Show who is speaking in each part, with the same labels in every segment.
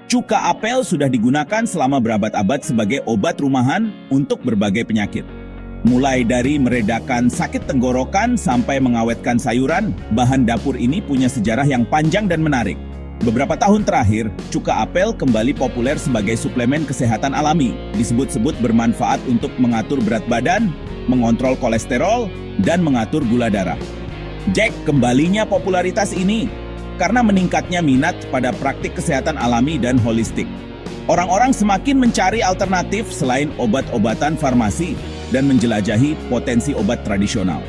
Speaker 1: Cuka apel sudah digunakan selama berabad-abad sebagai obat rumahan untuk berbagai penyakit. Mulai dari meredakan sakit tenggorokan sampai mengawetkan sayuran, bahan dapur ini punya sejarah yang panjang dan menarik. Beberapa tahun terakhir, cuka apel kembali populer sebagai suplemen kesehatan alami. Disebut-sebut bermanfaat untuk mengatur berat badan, mengontrol kolesterol, dan mengatur gula darah. Jack, kembalinya popularitas ini karena meningkatnya minat pada praktik kesehatan alami dan holistik. Orang-orang semakin mencari alternatif selain obat-obatan farmasi dan menjelajahi potensi obat tradisional.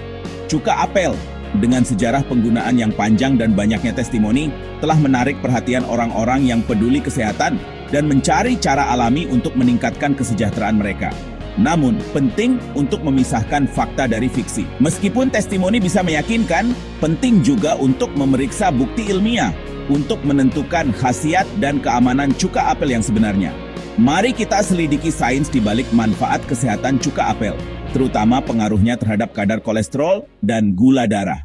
Speaker 1: Cuka apel, dengan sejarah penggunaan yang panjang dan banyaknya testimoni, telah menarik perhatian orang-orang yang peduli kesehatan dan mencari cara alami untuk meningkatkan kesejahteraan mereka. Namun, penting untuk memisahkan fakta dari fiksi. Meskipun testimoni bisa meyakinkan, penting juga untuk memeriksa bukti ilmiah untuk menentukan khasiat dan keamanan cuka apel yang sebenarnya. Mari kita selidiki sains di balik manfaat kesehatan cuka apel, terutama pengaruhnya terhadap kadar kolesterol dan gula darah.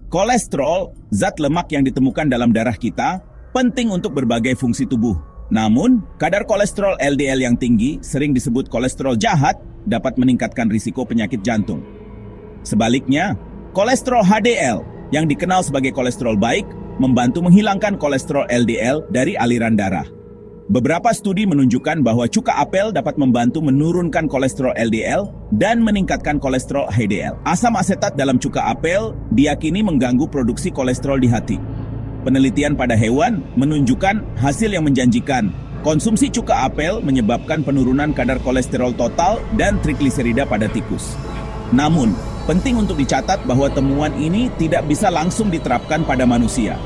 Speaker 1: Kolesterol, zat lemak yang ditemukan dalam darah kita, penting untuk berbagai fungsi tubuh. Namun, kadar kolesterol LDL yang tinggi, sering disebut kolesterol jahat, dapat meningkatkan risiko penyakit jantung. Sebaliknya, kolesterol HDL, yang dikenal sebagai kolesterol baik, membantu menghilangkan kolesterol LDL dari aliran darah. Beberapa studi menunjukkan bahwa cuka apel dapat membantu menurunkan kolesterol LDL dan meningkatkan kolesterol HDL. Asam asetat dalam cuka apel diyakini mengganggu produksi kolesterol di hati. Penelitian pada hewan menunjukkan hasil yang menjanjikan. Konsumsi cuka apel menyebabkan penurunan kadar kolesterol total dan trigliserida pada tikus. Namun, penting untuk dicatat bahwa temuan ini tidak bisa langsung diterapkan pada manusia.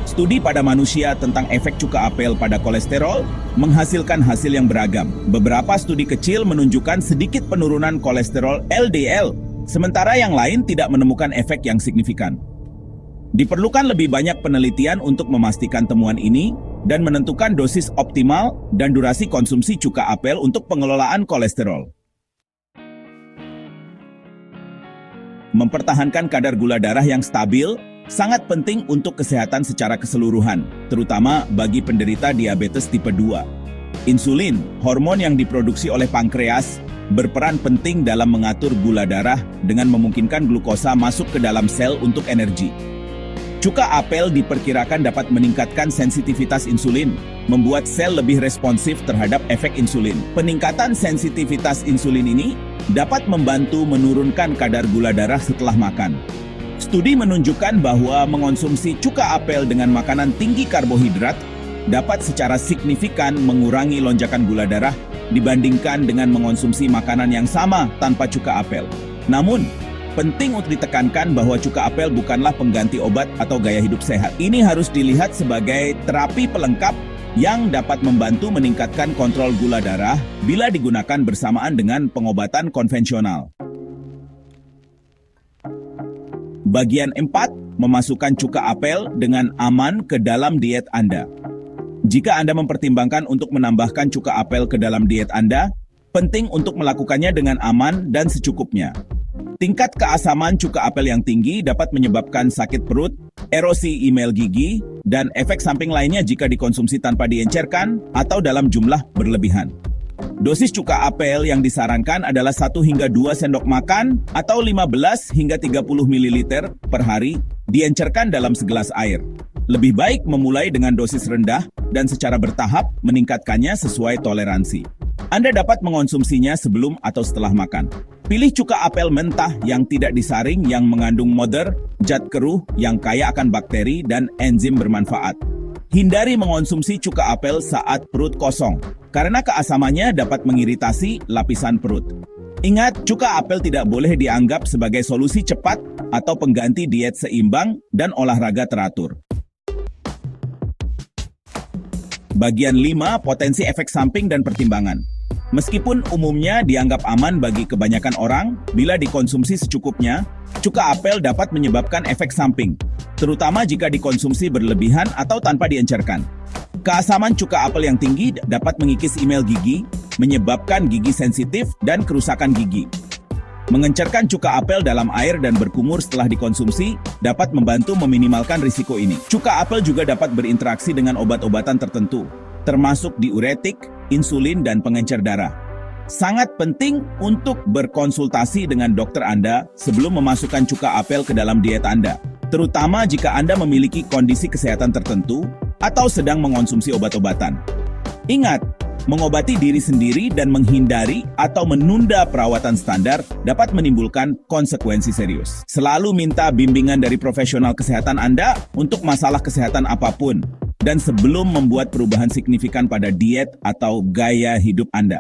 Speaker 1: Studi pada manusia tentang efek cuka apel pada kolesterol menghasilkan hasil yang beragam. Beberapa studi kecil menunjukkan sedikit penurunan kolesterol LDL, sementara yang lain tidak menemukan efek yang signifikan. Diperlukan lebih banyak penelitian untuk memastikan temuan ini dan menentukan dosis optimal dan durasi konsumsi cuka apel untuk pengelolaan kolesterol. Mempertahankan kadar gula darah yang stabil sangat penting untuk kesehatan secara keseluruhan, terutama bagi penderita diabetes tipe 2. Insulin, hormon yang diproduksi oleh pankreas, berperan penting dalam mengatur gula darah dengan memungkinkan glukosa masuk ke dalam sel untuk energi. Cuka apel diperkirakan dapat meningkatkan sensitivitas insulin, membuat sel lebih responsif terhadap efek insulin. Peningkatan sensitivitas insulin ini dapat membantu menurunkan kadar gula darah setelah makan. Studi menunjukkan bahwa mengonsumsi cuka apel dengan makanan tinggi karbohidrat dapat secara signifikan mengurangi lonjakan gula darah dibandingkan dengan mengonsumsi makanan yang sama tanpa cuka apel. Namun, penting untuk ditekankan bahwa cuka apel bukanlah pengganti obat atau gaya hidup sehat. Ini harus dilihat sebagai terapi pelengkap yang dapat membantu meningkatkan kontrol gula darah bila digunakan bersamaan dengan pengobatan konvensional. Bagian 4, memasukkan cuka apel dengan aman ke dalam diet Anda. Jika Anda mempertimbangkan untuk menambahkan cuka apel ke dalam diet Anda, penting untuk melakukannya dengan aman dan secukupnya. Tingkat keasaman cuka apel yang tinggi dapat menyebabkan sakit perut, erosi email gigi, dan efek samping lainnya jika dikonsumsi tanpa diencerkan atau dalam jumlah berlebihan. Dosis cuka apel yang disarankan adalah 1 hingga 2 sendok makan atau 15 hingga 30 ml per hari diencerkan dalam segelas air. Lebih baik memulai dengan dosis rendah dan secara bertahap meningkatkannya sesuai toleransi. Anda dapat mengonsumsinya sebelum atau setelah makan. Pilih cuka apel mentah yang tidak disaring yang mengandung modder, zat keruh yang kaya akan bakteri dan enzim bermanfaat. Hindari mengonsumsi cuka apel saat perut kosong, karena keasamannya dapat mengiritasi lapisan perut. Ingat, cuka apel tidak boleh dianggap sebagai solusi cepat atau pengganti diet seimbang dan olahraga teratur. Bagian 5, potensi efek samping dan pertimbangan. Meskipun umumnya dianggap aman bagi kebanyakan orang, bila dikonsumsi secukupnya, cuka apel dapat menyebabkan efek samping, terutama jika dikonsumsi berlebihan atau tanpa diencerkan. Keasaman cuka apel yang tinggi dapat mengikis email gigi, menyebabkan gigi sensitif dan kerusakan gigi. Mengencerkan cuka apel dalam air dan berkumur setelah dikonsumsi dapat membantu meminimalkan risiko ini. Cuka apel juga dapat berinteraksi dengan obat-obatan tertentu, termasuk diuretik, insulin, dan pengencer darah. Sangat penting untuk berkonsultasi dengan dokter Anda sebelum memasukkan cuka apel ke dalam diet Anda, terutama jika Anda memiliki kondisi kesehatan tertentu atau sedang mengonsumsi obat-obatan. Ingat, mengobati diri sendiri dan menghindari atau menunda perawatan standar dapat menimbulkan konsekuensi serius. Selalu minta bimbingan dari profesional kesehatan Anda untuk masalah kesehatan apapun, dan sebelum membuat perubahan signifikan pada diet atau gaya hidup Anda.